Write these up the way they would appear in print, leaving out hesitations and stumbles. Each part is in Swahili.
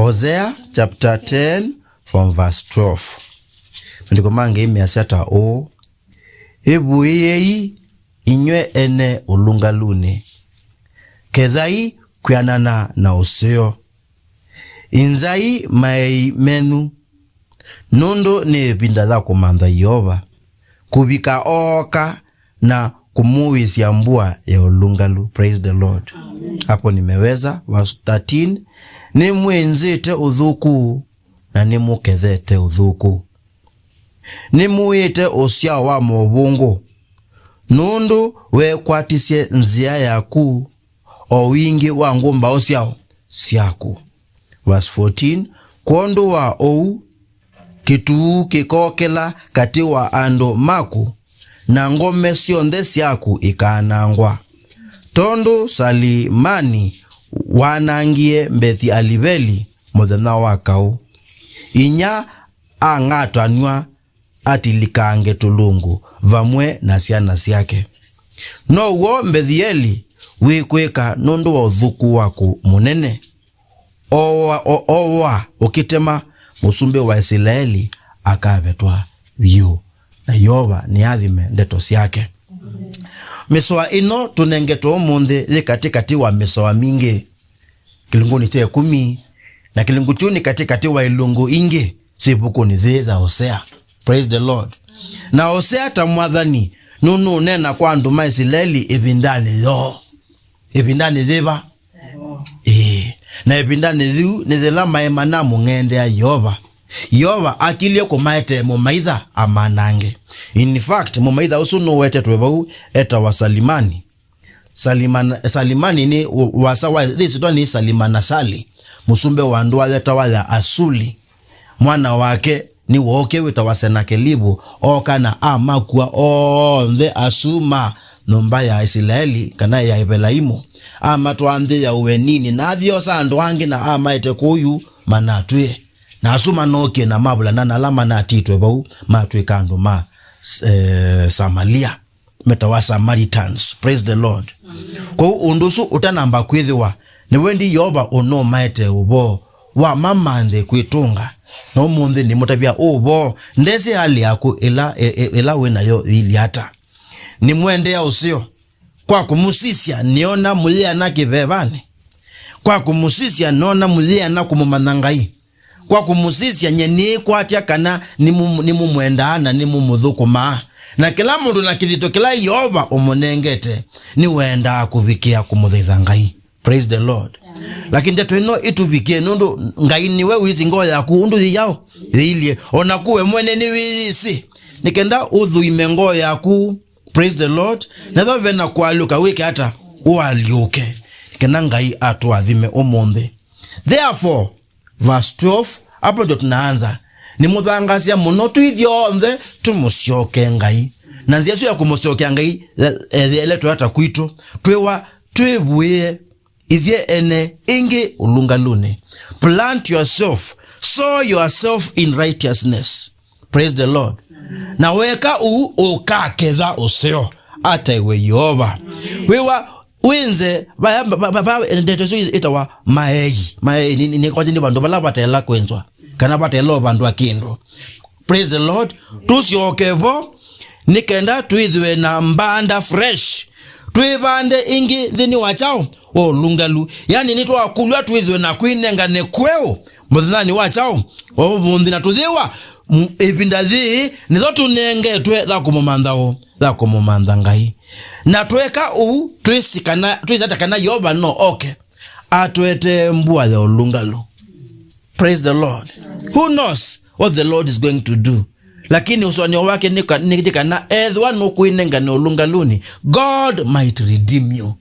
Hosea chapter 10 from verse 12. Ndiko mange imiasata o ebu yei inywe ene ulungalune kedhai kuyanana na oseo inzai mai menu nondo ne binda za kumanda Yehova kubika oka na kumuwisi ya mbua ya ulungalu. Praise the Lord. Amen. Hapo nimeweza verse 13. Ni mwenzete udhuku na ni mukedhete udhuku. Ni muite osia wa mobungu. Nundu we kwatisye nzia yaku o wingi wa ngumba osiao siaku. Verse 14. Kondo wa ou kitu kikokela katiwa ando maku na ngome sionde siaku ikanangwa. Tondo Salimani wanangie mbethi alibeli modhena wakao. Inya angatanywa atilikange tulungu vamwe na siana siake. No wo mbethieli wikweka nondo wa udhuku waku munene. Owa ukitema musumbe wa Israeli akavetwa vyu. Na Yehova ni adhime ndeto siake. Misoa ino tunengeto munde katikati wa misoa mingi. Kilunguni che 10 na kilungu chuni katikati wa ilungu ingi. Sibuku ni the Hosea. Praise the Lord. Na Hosea tamwadhani nunu nena kwa nduma Israeli ibindani yo. Ibindani dhiba. Na ibindani dhiu nizela maemana mungende ya Yehova. Yehova akilie kumaete mumaitha amanange. In fact mumaitha usunu wete twebau eta wa Salimani. Salimani ni wasawa this ni Salimana Sali. Musumbe wa ndoa leta wala Asuli. Mwana wake ni woke wita wa Senakeribu oka na amakua onde asuma nomba ya Israeli kana ya Ebelaimu ama tuande ya uwenini na vyo sando wangi na ama ete kuyu manatue na asuma noke na mabula na alama na titwe bau matwe kando ma Samalia metawa Samaritans. Praise the Lord. Kwa undusu utanamba kwithiwa ni wendi Yehova ono maete ubo wa mamande kwitunga no munde ni mutabia ubo ndezi hali yako ila wena yo ili hata ni mwende ya usio kwa kumusisia niona mulia na kibebane kwa kumusisia niona mulia na kumumanangai kwa kumusisia nyeni kwa atia kana ni mumwendana ni mumudhukuma na kila mundu na kithito kila Yehova umunengete ni wenda kubikia kumudhithangai. Praise the Lord. Amen. Lakini ndeto ino itubikie nundu ngai niwe wizi ngo yaku undu yao ilie onakuwe mwene ni wisi nikenda udhuime ngo yaku. Praise the Lord. Na thove na kwaluka wiki hata ualiuke nikenda ngai atuadhime umonde. Therefore verse 12 hapo ndo tunaanza ni muthangasia muno tuithionthe tumusioke ngai na nzia su ya kumusioke ngai ele twata kwitu twibuye ithie ene ingi ulungalune. Plant yourself, sow yourself in righteousness. Praise the Lord. Na weka ukaketha useo ata iwe Yehova. Wewa wenze baba ndeto su itawa maei ni kwa jindi bandu bala batela kwenzwa kana batelo bandu akindo. Praise the Lord. Tusiokevo nikenda tuithwe na mbanda fresh tuibande ingi thini wachao o lungalu yani nitwa akulwa tuithwe na kwinenga ne kweo muthinani wachao o mundina tuthiwa ibinda thi nitho tunengetwe tha kumumantha ngai na tweka twisata kana Yehova no okay atwete mbua ya ulungalu. Praise the Lord. Who knows what the Lord is going to do? Lakini usoni wake nikana edhwa no kuinenga no lungaluni. God might redeem you.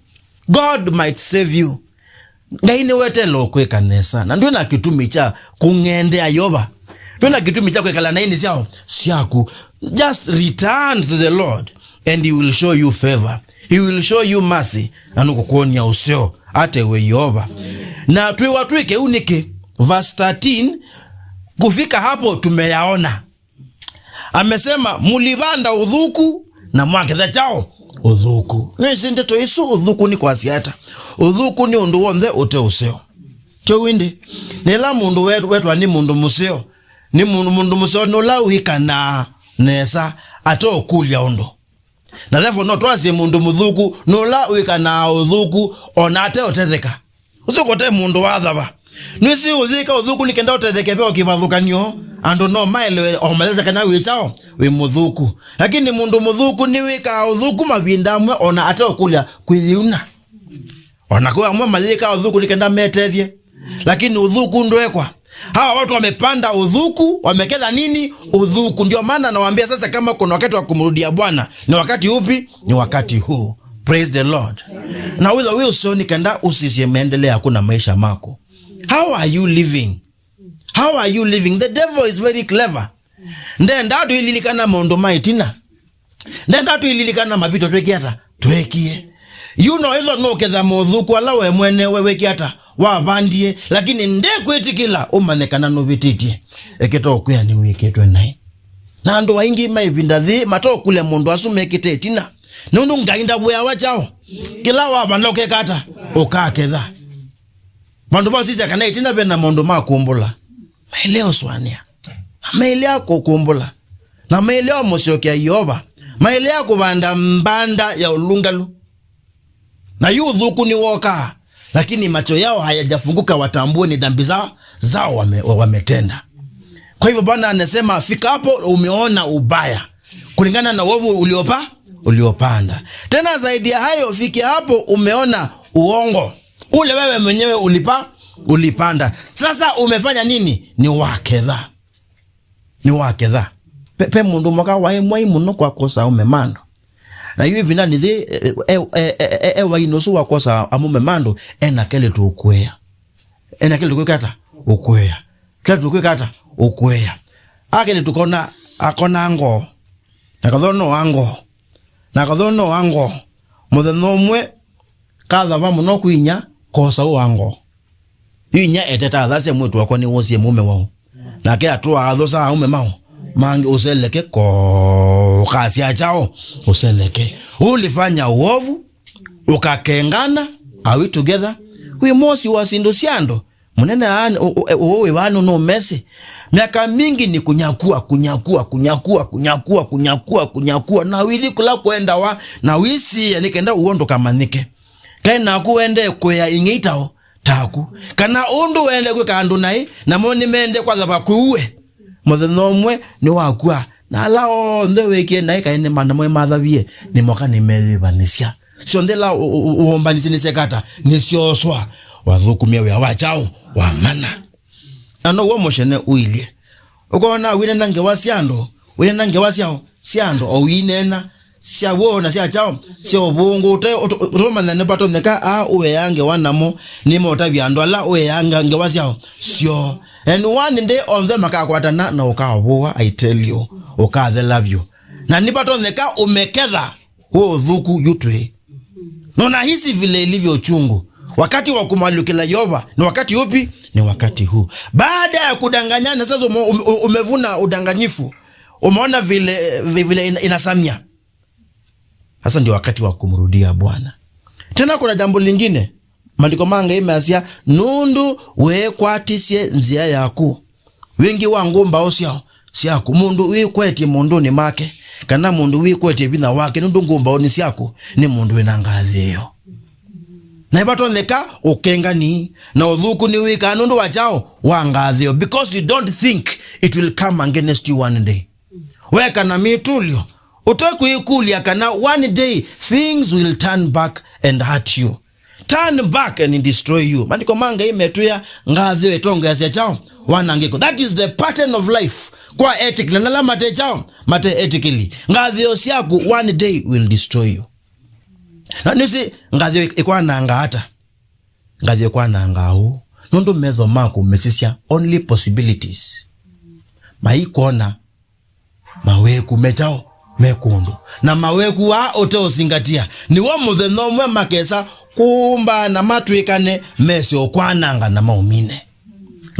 God might save you. Ngaine wete lo kweka nesa. Na ndona kitumi cha kungendea Yehova. Ndona kitumi cha kwekala na ini siaku. Just return to the Lord and he will show you favor. He will show you mercy. Na nukukuonia usio ate we Yehova. Na tuiwatwike unike verse 13 kufika hapo tumeyaona. Amesema mulibanda udhuku na mwaketha chao udhuku. Nisi ndeto isu udhuku ni kwa siata. Udhuku ni undu wonde ute useo. chowindi nela mundu wetu ani mundu museo ni mundu museo no la wikana nesa ato kulia ondo na therefore no twase mundu muthuku no la wikana uthuku onate otetheka usukote mundu wathaba nwisi uthika uthuku nikenda otetheke pe okivathukanio ando no maile omeleza kana wichao we muthuku lakini mundu muthuku ni wika uthuku mavinda amwe ona ate okulia kwithiuna ona kwa amwe malika uthuku nikenda metethie lakini udhuku ndwekwa hawa watu wamepanda udhuku wamekeza nini udhuku ndio maana nawaambia sasa kama kuna wakati wa kumrudia Bwana ni wakati upi ni wakati huu praise the Lord na wewe Wilson nikenda usisiendelea kuna maisha mako how are you living the devil is very clever ndenda tu ililikana mondo maitina ndenda tu ililikana mapito twekiata twekie you know hizo no keza mudhuku ala we mwene wewe kiata wavandie lakini ndekwetikila umanekana no bititie eketo kuya ni wiketwe nai na ndo waingi maivinda thi mato kule mundu asume kitetina nundu ngainda bwa wachao kila wabaloke kata ukaketha bandu basija kana itina bena mundu makumbula maileo swania maileo kukumbula na maileo mosyokia yoba maileo kubanda mbanda ya ulungalu na yudhuku ni woka lakini macho yao hayajafunguka watambue ni dhambi zao wametenda. Kwa hivyo Bwana anasema fika hapo umeona ubaya kulingana na uovu uliopanda. Tena zaidi ya hayo fikia hapo umeona uongo ule wewe mwenyewe ulipanda. Sasa umefanya nini? Ni wakedha. Pepe mundu mwaka wae muno kwa kosa umemando. Na hiyo vina ni wa inosu wa kosa amume mando ena kele tu ukwea. Ena kele tu kata ukwea. Kele tu kata ukwea. Akele tukona akona ango. Nakadhono wango. Mutheno mwe kadha va muno kuinya kosa wango. Inya eteta thase mwetu wako ni wosie mume wao. Na ke atua athosa ume mao. Mangi useleke ko kasi achao useleke ulifanya uovu ukakengana are we together we mosi wasindo siando munene uwe wanu no mesi miaka mingi ni kunyakua na wili kula kwenda wa na wisi nikenda uondo kamanike kaina kuende kwa ingitao taku kana undu wende kwa kandu nai na moni mende kwa sababu kuwe mutheno mwe ni wakua na lao ndewe kienda ikaene mana mwe mathavie ni moka ni melivanisha sio ndela uombanisi ni sekata ni sioswa wathukumia we wachao wa mana ano wo moshene uilie ukona wine nange wasiando wine nange wasiao siando o winena sia wona sia chao sio bungu roma ne pato neka uwe yange wanamo ni mota biando ala uwe yange wasiao sio and one day on them akakwatana na ukawa I tell you they love you na ni pato neka umekeza huo dhuku yutwe nona hisi vile ilivyo chungu wakati wa kumalukila Yoba ni wakati upi ni wakati huu baada ya kudanganyana sasa umevuna udanganyifu umeona vile inasamia sasa ndio wakati wa kumrudia Bwana. Tena kuna jambo lingine maandiko manga imeasia nundu we kwatisie nzia yaku wingi wangu mbao siaku mundu we kweti mundu ni make kana mundu we kweti bina wake nundu ngumba ni siaku ni mundu we nangathio na ibato neka ukengani na udhuku ni wika nundu wachao wangathio because you don't think it will come against you one day weka na mitulio utoku ikulia kana one day things will turn back and hurt you turn back and destroy you maandiko manga imetuya ngazi wetongo ya chao wanangiko that is the pattern of life kwa ethic na nala mate chao mate ethically ngazi yako one day will destroy you na nisi ngazi ikwa nanga hata ngazi ikwa nanga hu nondo mezo mako mesisia only possibilities maikona maweku mechao mekundu na maweku wa ote zingatia ni wa mutheno mwe makesa kumba na matwikane mesi okwananga na maumine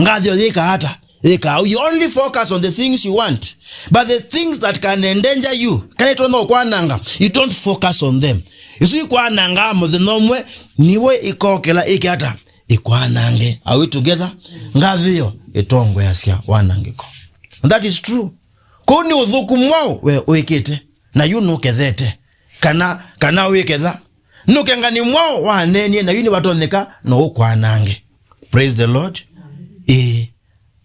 ngathio thika hata thika you only focus on the things you want but the things that can endanger you kaito no okwananga you don't focus on them isu ikwananga mutheno mwe niwe ikokela iki hata ikwanange. Are we together? Ngavio itongwe asia wanangiko. And that is true. Kuni udhuku mwao we uikite na yu nukethete kana uiketha nukengani mwao wanenye na yu ni watoneka no ukwanange. Praise the Lord.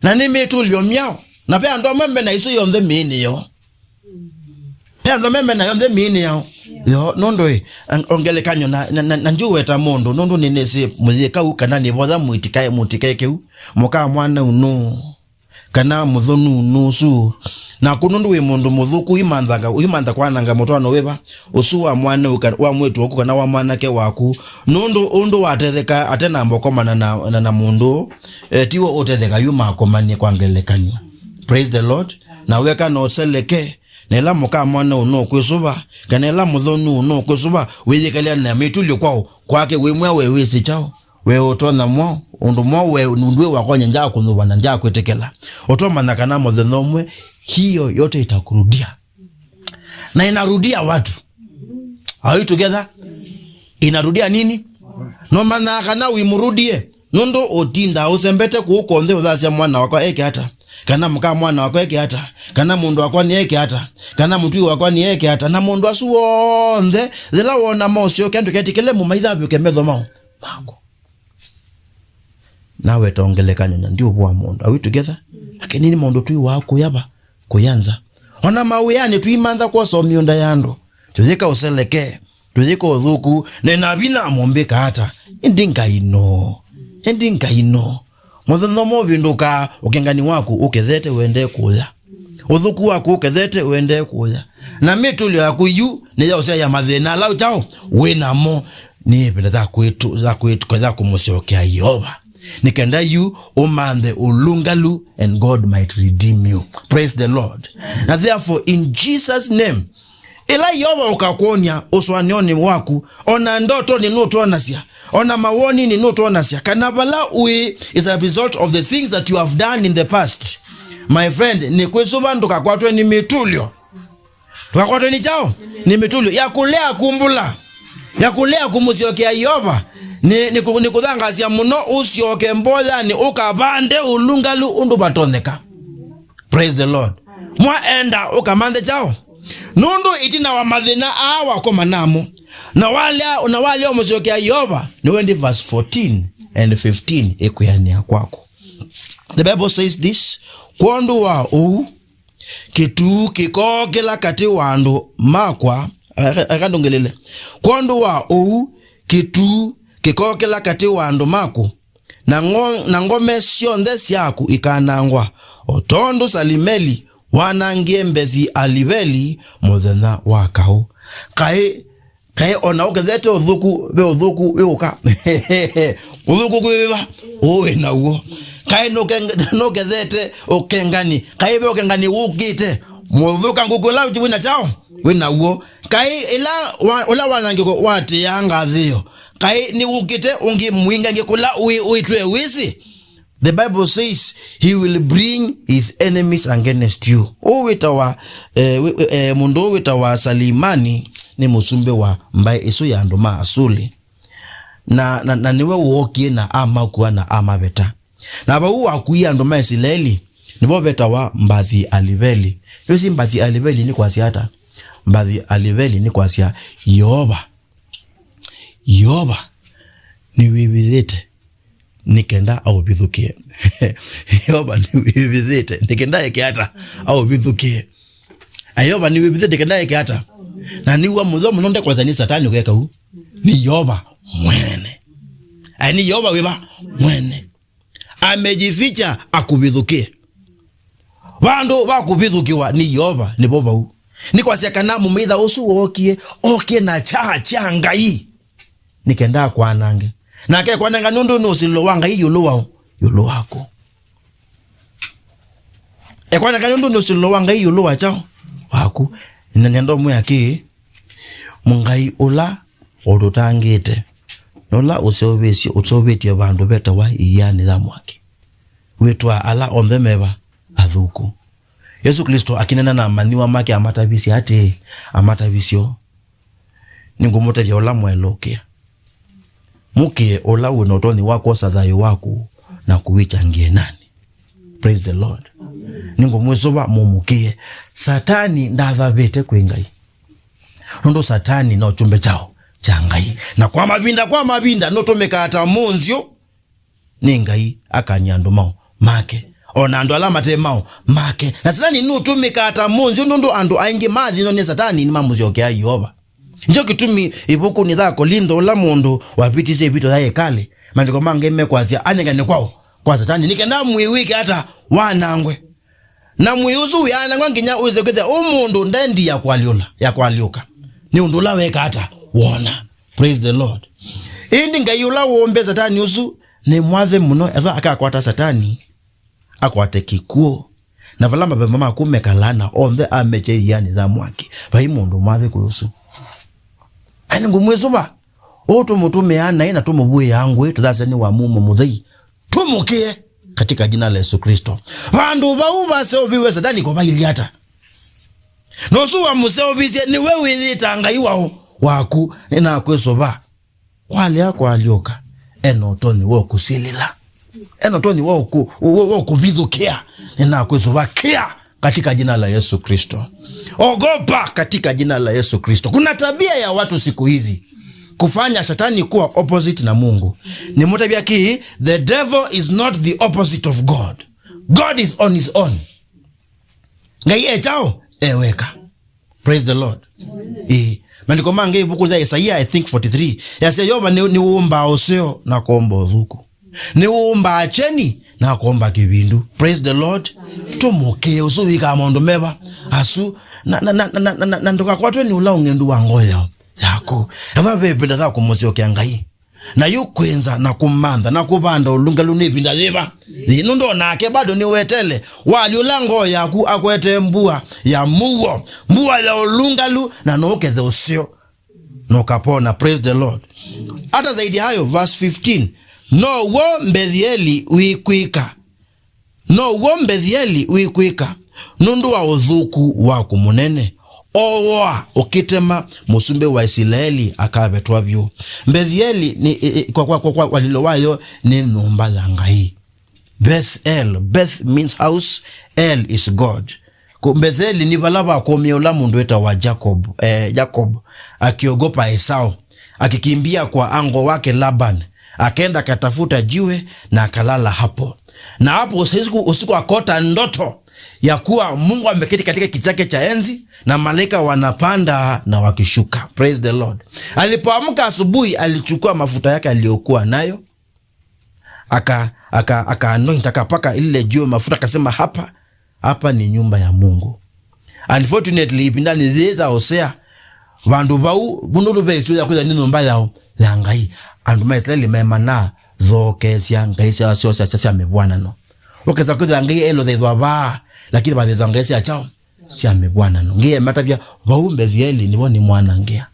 Na nimi tulio miao na pia ndo meme na isu yonde mini yo. Pia ndo meme na yonde mini yao. Yo nondo ongele kanyo na njuwe ta mondo nondo ninesi muzika ukana ni boda mutikae keu moka mwana unu kana muthonu nusu na kunundu we mundu muthuku imantha kwananga mutwana weba usuwa mwana wa mwetu oku kana wa mwanake waku nundu watetheka atena mbokoma na mundu tiwo utetheka yuma komanie kwangelekanyo. Praise the Lord. Na weka no seleke nela muka mwana uno kwesuba kanela muthonu uno kwesuba withikalia na mitulio kwao kwake wemwe wewisi chao we otona mo undu mo we nundwe wakonya njaa kunduba na njaa kwetekela otoma na kana mothenomwe hiyo yote itakurudia na inarudia watu. Are you together? Inarudia nini? No mana kana wimurudie nundu otinda usembete kuukonde uthasia mwana wako eke hata kana muka mwana wako eke hata kana mundu wako ni eke hata kana mtu wako ni eke hata na mundu asuonde zela wona mosio kendo ketikele mu maithabu kemetho mao mako nawe taongeleka nyonya ndio bwa mundu. Are we together? Lakini ni mundu tu wako yaba kuyanza ona mawiyani tuimantha kwa somionda yando tuzika useleke tuzika udhuku na nabina mombeka hata endingaino mothono mobinduka ukengani waku ukethete uende kuya udhuku waku ukethete uende kuya na mitulio yaku yu ni yao ya mathina lau chao winamo ni pele za kwetu kwa kumusiokea Yehova nikenda yu umande ulungalu and God might redeem you. Praise the Lord. And therefore in Jesus name ila Yehova ukakonya uswanioni waku ona ndoto ni nuto onasia ona mawoni ni nuto onasia kanabala is a result of the things that you have done in the past. My friend ni kwesuba ndukakwatwe ni mitulio tukakwatwe ni chao ni mitulio ya kulea kumbula ya kulea kumusiokea Yehova ni kudhangasia muno usioke mboya ni ukabande ulungalu undu batoneka. Praise the Lord. Mwaenda ukamande chao nundu itina wa mathina awa koma namo na wale omusiokea Yehova ni wendi verse 14 and 15 ekuyania kwako. The Bible says this, kwandu wa kitu kikokela kati wandu makwa akandongelele kwandu wa kitu kikokela kati wandu maku na ngome sionthe siaku ikanangwa otondu Salimeli wanangie mbethi aliveli muthenya wakao kai ona ukethete uthuku uka uthuku kwiva uwe nauo kai no kethete ukengani kai be ukengani ukite muthuka ngukula wina chao wina uo kai ila wanangiko wati yanga thio kai ni ukite ungi mwinga ngikula uitwe wisi. The Bible says he will bring his enemies against you. Mundu witawa Salimani ni musumbe wa mbaye isu ya nduma asuli na niwe wokie na ama kuwa na ama beta na ba uwa kuya nduma Israeli nibo beta wa mbathi aliveli. Yosi mbathi aliveli ni kwa siata mbathi aliveli ni kwa sia Yehova ni wibithite nikenda au bithukie Yehova ni wibithite nikenda yake hata au bithukie Yehova ni wibithite nikenda yake hata na niwa mudhomo nonde kwa zani satani ukeka hu ni Yehova mwene ni Yehova wiba mwene amejificha akubithukie wandu wakubithukiwa ni Yehova ni boba hu ni kwa sia kana mumitha usu okie na cha ngai nikenda kwa nange na ke kwa nanga nundu no silo wanga yulu wako kwa nanga nundu no silo wanga yulu wachao wako nanyando mwaki mungai ula olutangite nola usoveti abandu beta wa iyani zamwaki wetwa ala ondemeba athuku Yesu Kristo akinena na maniwa make amatabisi amatabisio ningumuta vyola mwelokia muke ola unotoni wako sadhayo wako na kuwichangie nani. Praise the Lord. Ningo mwesoba mumukie satani ndathavite kwi Ngai. Nondo satani na uchumbe chao cha Ngai. Na kwa mabinda notomeka ata monzio ni Ngai akanyandu mao make. Ona ando alama te mao make. Na satani notomeka ata monzio nondo ando ainge madhi no ne satani ni mamuzi oke ayoba. Njo kitumi ibuku ni dhako lindo la mundu wapitise vitu dhaye kale. Mandiko mange mekwazia anengane kwao. Kwa satani nikenda mwiwike hata wanangwe. Na mwiuzu ya anangwa nginya uze kwethe umundu ndendi ya kwaliuka. Ni undula weka hata wona. Praise the Lord. Indi ngayula uombe satani usu ni mwathe muno eva akakwata satani akwate kikuo. Na valamba bemama kumekalana ondhe ameche yani za mwaki. Vai mundu mwathe kuyusu. Ani ngumwesuba. Oto mutume ana ina tumubuye yangu tudaseni wa mumo mudhei. Tumukie katika jina la Yesu Kristo. Vandu vauva seo viwe satani kwa baili hata. Nosuwa museo vizie ni wewe zitanga iwao waku nina kwesoba. Wale yako alioka. Enotoni woku silila. Enotoni woku vidhukia. Nina kwesoba kia katika jina la Yesu Kristo. Ogopa katika jina la Yesu Kristo. Kuna tabia ya watu siku hizi kufanya shetani kuwa opposite na Mungu. Ni mutabia ki, the devil is not the opposite of God. God is on his own. Ngai echao eweka. Praise the Lord. Mandiko mange buku za Isaiah I think 43. Yase yoba ni uumba oseo na kuomba ozuku. Ni uumba acheni na kuomba kibindu. Praise the Lord. Tumuke usuwika amondo meba. Asu na ndoka kwa tuwe ni ula ungendu wangoya yako. Eva bebenda za kumosio kia Ngai. Na yu kwenza na kumanda na kubanda ulunga lunipinda ziva. Nundo na kebado ni wetele. Wali ulango yaku akwete mbua ya muwo. Mbua ya ulunga lu na nooke the usio. Nokapona. Praise the Lord. Hata zaidi hayo verse 15. No wo mbethieli wikuika. No wo mbethieli wikuika. Nundu wa udhuku waku munene. Owa okitema musumbe wa Israeli akabetwa byo. Mbethieli ni kwa walilowayo ni nyumba ya Ngai. Bethel, Beth means house, El is God. Mbethieli ni balaba komiola mundu eta wa Jacob akiogopa Esau, akikimbia kwa ango wake Laban, akenda katafuta jiwe na akalala hapo. Na hapo usiku akota ndoto ya kuwa Mungu ameketi katika kiti chake cha enzi na malaika wanapanda na wakishuka. Praise the Lord. Alipoamka asubuhi alichukua mafuta yake aliyokuwa nayo aka anoint akapaka ile jiwe mafuta, akasema hapa ni nyumba ya Mungu. Unfortunately ipindani zeza Hosea vandu vau bunulu besu ya kuza nyumba yao ya Ngai. Andu Israeli memana zoke sia Ngai sia mebwana no. Wakeza kuza Ngai elo thethwa ba lakini ba thethwa Ngai sia chao sia mebwana no. Ngie matabia vau Mbethieli nibo ni mwana ngia.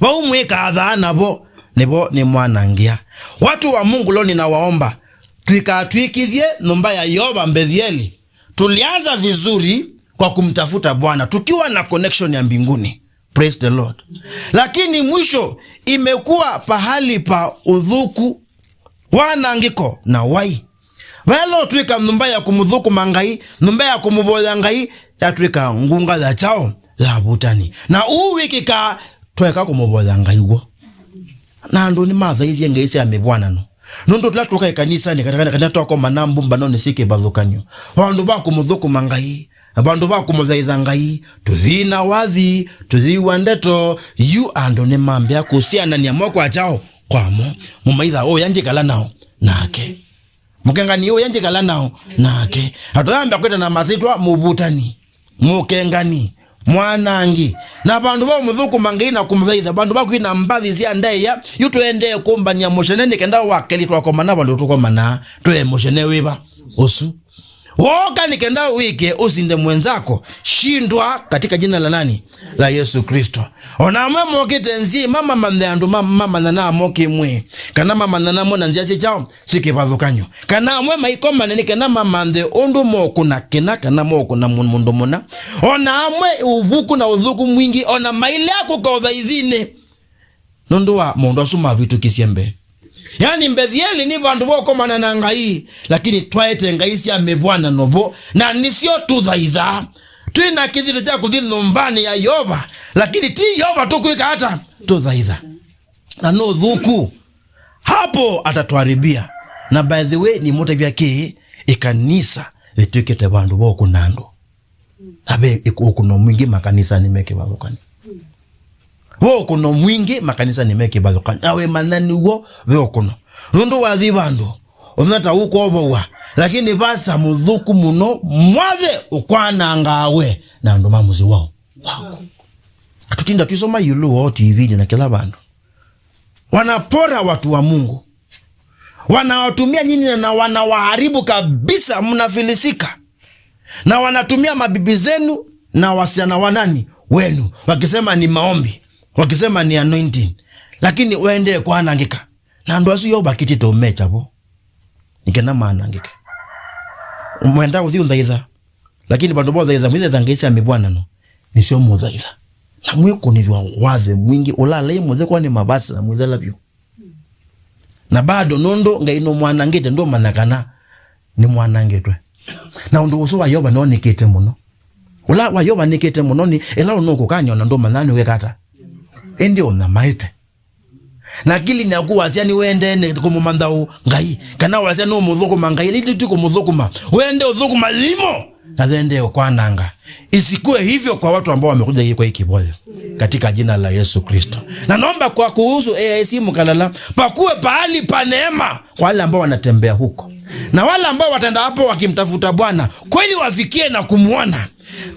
Vau mweka adhana bo nibo ni mwana ngia. Watu wa Mungu leo ninawaomba tuikithie nyumba ya Yoba Mbethieli. Tulianza vizuri kwa kumtafuta Bwana tukiwa na connection ya mbinguni. Praise the Lord. Lakini mwisho imekuwa pahali pa udhuku, wanangiko na wai. Velo tuika nyumba ya kumudhuku mangai, nyumba ya kumuboya Ngai, ya tuika ngunga za chao la butani. Na wiki ka tuika kumuboya Ngai wo. Na ndo ni madha hizi Ngai sia mebwana no. Nondo tulatoka kanisa ni katika toka manambu mbano nisike badhukanyo. Bandu ba kumudhuku mangai, bandu ba kumudhaiza Ngai, tudhina wadhi, tudhiwa ndeto, yu ando ne mambia kuhusiana ni amoko achao kwamo. Mumaidha yanje kala nao nake. Mukengani yanje kala nao nake. Hatudhamba kweta na mazitwa mubutani. Mukengani mwanangi na bandu ba mudhuku mangai na kumudhaiza bandu ba kuina mbadhi sia ndeya yutuende kumba ni amoshene kenda wakeli twakomana bandu tukomana to emoshene wiba osu woka nikenda wike usinde mwenzako shindwa katika jina la nani la Yesu Kristo. Ona mama okitenzi mama mandandu mama nana moke mwe kana mama nana mona nziase chao sikibadhukanyo kana mwe maikoma nene kana mama nde ondu moku na kena kana moku na mundu mona ona mwe uvuku na udhuku mwingi ona maile yako kwa udhaidhine Nundu wa mundu asuma vitu kisiembe. Yani mbethieli ni bandu boko manana ngai, lakini twaete ngai cia mebwana nobo na nisio tuthaitha. Twina kithito cha kuthi nyumbani ya Yehova, lakini ti Yehova tukuika hata tuthaitha. Na no thuku hapo atatwaribia. Na by the way ni mote byake ikanisa litwikete bandu boko nando. Abe ikuno mwingi makanisa ni meke babokani. Kuno mwingi makanisa ni meke babokani. Awe manani wo kuno. Nundu wathi bandu onata uko obowa, lakini basta mudhuku muno mwathe ukwana ngawe na ndo mamuzi wao. Tutinda tuisoma yulu wa TV na kila bandu wanapora watu wa Mungu, wanawatumia nyinyi na wanawaharibu kabisa, mnafilisika. Na wanatumia mabibi zenu na wasichana wanani wenu, wakisema ni maombi, wakisema ni anointing, lakini wende kwa anangika na ndo asu yoba kitito mecha bo nikena manangika mwenda uthi undhaitha, lakini bandu bo dhaitha mwithe thangeisa mibwana no nisio mudhaitha na mwiko nithwa wathe mwingi ulala imuthe kwa ni mabasa na mwithe labyo na bado nondo ngaino mwanangite ndo manakana ni mwanangitwe na undu uso wa Yoba no nikite muno ula wa Yoba nikite muno ni ela unoko kanya na ndo manani wekata endi ona maite na kili na kuwazia ni wende ne kumumandau ngai kana wazia no muthukuma ngai ili tuko muthukuma wende uthukuma limo na thende okwananga. Isikue hivyo kwa watu ambao wamekuja hii kwa hiki boyo katika jina la Yesu Kristo. Na naomba kwa kuhusu AIC Mkalala pakuwe pahali pa neema kwa wale ambao wanatembea huko, na wale ambao wataenda hapo wakimtafuta Bwana kweli wafikie na kumuona.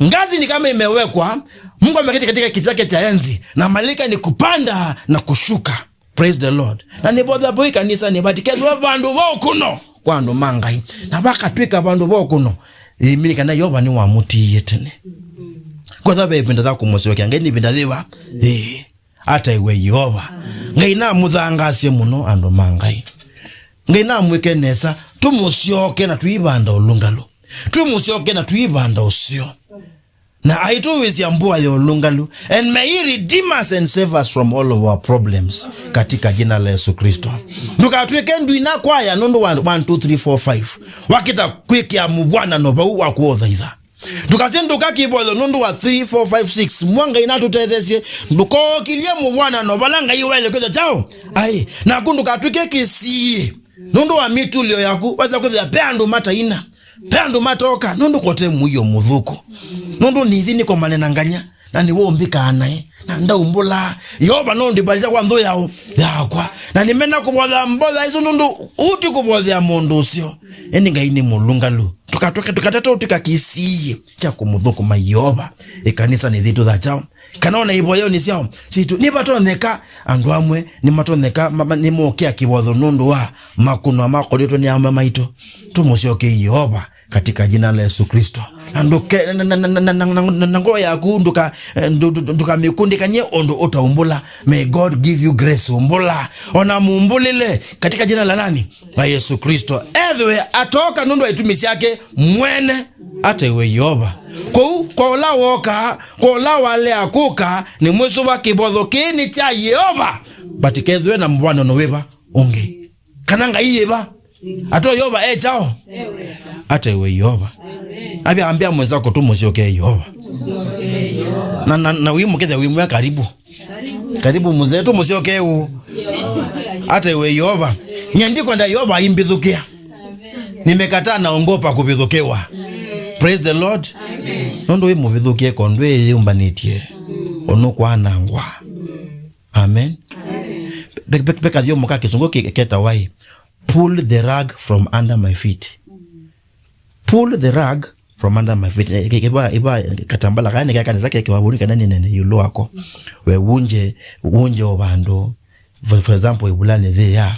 Ngazi ni kama imewekwa, Mungu ameketi katika kiti chake cha enzi na malaika ni kupanda na kushuka. Praise the Lord. Na nibodha boy kanisa ni batikezo bandu bokuno kwando mangai na bakatwika bandu bokuno mimi kana Yoba ni wa muti yetene kwa sababu ipenda za kumosyoka ngeni ipenda thiba hata iwe Yoba ngai na muthangase muno ando mangai ngai na mwikenesa tumusyoke na tuibanda ulungalo tumusyoke na tuibanda usyo na aituwezi ambua ya ulungalu and may he redeem us and save us from all of our problems katika jina la Yesu Kristo. Nduka tuweke ndu inakwaya nondo 1 2 3 4 5 wakita kwiki ya mubwana noba uwa kuodha itha nduka nduka kibodho nondo wa 3 4 5 6 mwanga inatutethesie nduko kilia mubwana noba langa iwele kweza chao ai na kunduka tuweke kisi nondo wa mitulio yaku waza kweza peandu mata ina peandu matoka nondo kote muyo mudhuku nondo nithini kwa manenanganya na ni wombika anae na ndaumbula Yoba nondo baliza kwa ndo yao yakwa na nimena kubodha mbodha hizo nondo uti kubodha mundu usio eni ngaini mulungalu tukatata utika kisiye cha kumudhuku mayoba ikanisa ni dhitu za chao kanaona ibo yao ni siao situ ni batoneka andu amwe ni matoneka ni mokea kibodho nondo wa makuno amakodito ni ama maito tumusyoke Yoba katika jina la Yesu Kristo anduke nango ya kunduka nduka mikundi kanye ondo utaumbula. May God give you grace umbula ona mumbulile katika jina la nani la Yesu Kristo ewe atoka nondo itumisi yake mwene hata iwe Yoba kwa ula woka kwa ula wale akuka ni mwesu wa kibodho kini cha Yoba batikezwe na mbwana noweba unge kananga iyeba ato Yoba chao hata iwe Yoba abi ambia mwenzako tu musyoke Yoba na wimu kete wimu ya karibu muzetu musyoke hata iwe Yoba nyandiko nda Yoba imbithukia nimekataa naongopa kubithukewa. Praise the Lord. Nondo wimu bithukie kondwe yumbanetie ono kwa nangwa amen beka dio muka kisungo keta wai pull the rug from under my feet. Pull the rug from under my feet. Iba katambala kani kaka nizake kiwabuni kanani nene yulo wako. We unje obando. For example, ibulane the ya.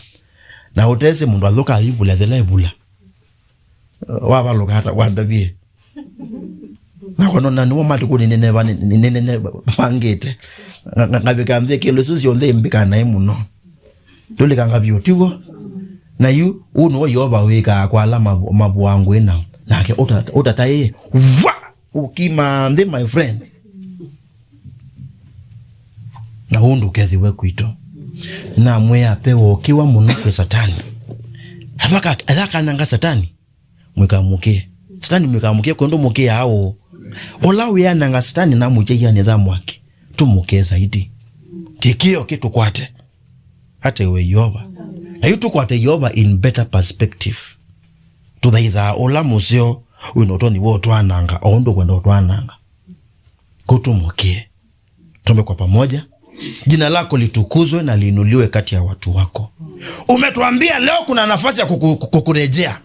Na utese mundu aluka ibula the la ibula. Waba luka hata wanda bie. Na kono nani wamatu kuni nene bangete. Ngabika mze kilo susi onde mbika na imuno. Tuli kangabio tigo. Na yu uno Yoba weka kwa ala mabu wangu ina nake utataye wa ukima ndi my friend na hundu kethi we kuito na mwea pewo kiwa muno kwa satani adhaka nanga satani mwikamukie satani mwikamukie kwendo mukie hao olawi ya nanga satani na muje ya nidhamu wake tumukie zaidi kikio kitu kwate hata we Yoba na yutu kwate Yoba in better perspective to the either ola museo winotoni wo twananga ondo kwenda twananga kutumukie. Tuombe kwa pamoja. Jina lako litukuzwe na liinuliwe kati ya watu wako. Umetuambia leo kuna nafasi ya kukurejea.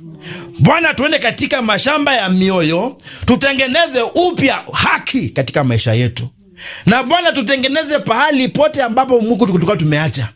Bwana, tuende katika mashamba ya mioyo, tutengeneze upya haki katika maisha yetu. Na Bwana, tutengeneze pahali pote ambapo Mungu tulikuwa tumeacha,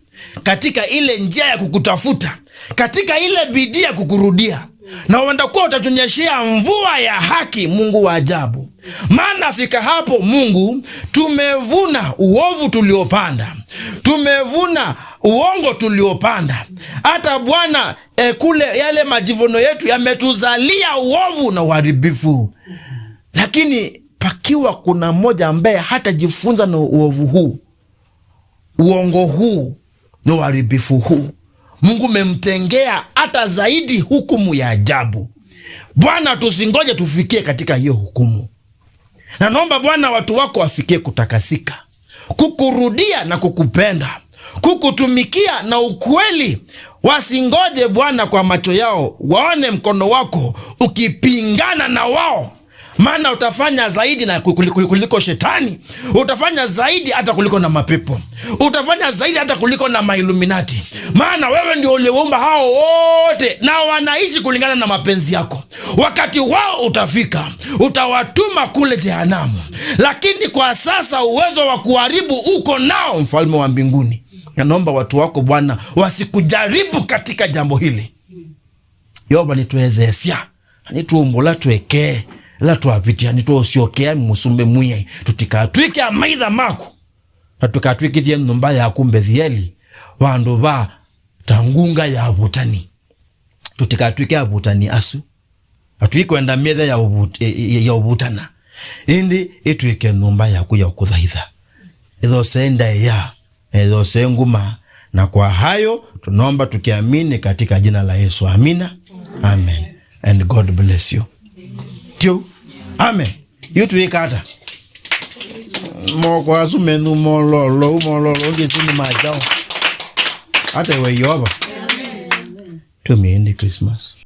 katika ile njia ya kukutafuta, katika ile bidii ya kukurudia. Na uendakuwa utatunyeshia mvua ya haki, Mungu wa ajabu. Maana fika hapo Mungu, tumevuna uovu tuliopanda, tumevuna uongo tuliopanda. Hata Bwana kule yale majivuno yetu yametuzalia uovu na uharibifu. Lakini pakiwa kuna mmoja ambaye hata jifunza na uovu huu, uongo huu na uharibifu huu, Mungu memtengea hata zaidi hukumu ya ajabu. Bwana, tusingoje tufikie katika hiyo hukumu. Na naomba Bwana watu wako wafikie kutakasika, kukurudia na kukupenda, kukutumikia na ukweli. Wasingoje Bwana kwa macho yao waone mkono wako ukipingana na wao. Maana utafanya zaidi na kuliko shetani. Utafanya zaidi hata kuliko na mapepo. Utafanya zaidi hata kuliko na mailuminati. Maana wewe ndio uliumba hao wote na wanaishi kulingana na mapenzi yako. Wakati wao utafika, utawatuma kule jehanamu. Lakini kwa sasa uwezo wa kuharibu uko nao, mfalme wa mbinguni. Naomba watu wako Bwana wasikujaribu katika jambo hili. Yoba nituedhesia, nituumbula tuwekee, la tuwapitia, nituosiokea musumbe mwiye, tutikatwike amaitha mako, na tukatwike thie numba ya kumbe thieli, wandu va tangunga ya abutani, tutikatwike abutani asu, atuiko enda metha ya ubutana, indi ituike numba ya kuya ukuthaitha, idho senda ya, idho senguma. Na kwa hayo tunaomba tukiamini katika jina la Yesu, amina, amen, and God bless you. Tio, amen. Yutu ikata mokwa sumenu mololo ngesini majao hata we Yoba. Tumeende Christmas.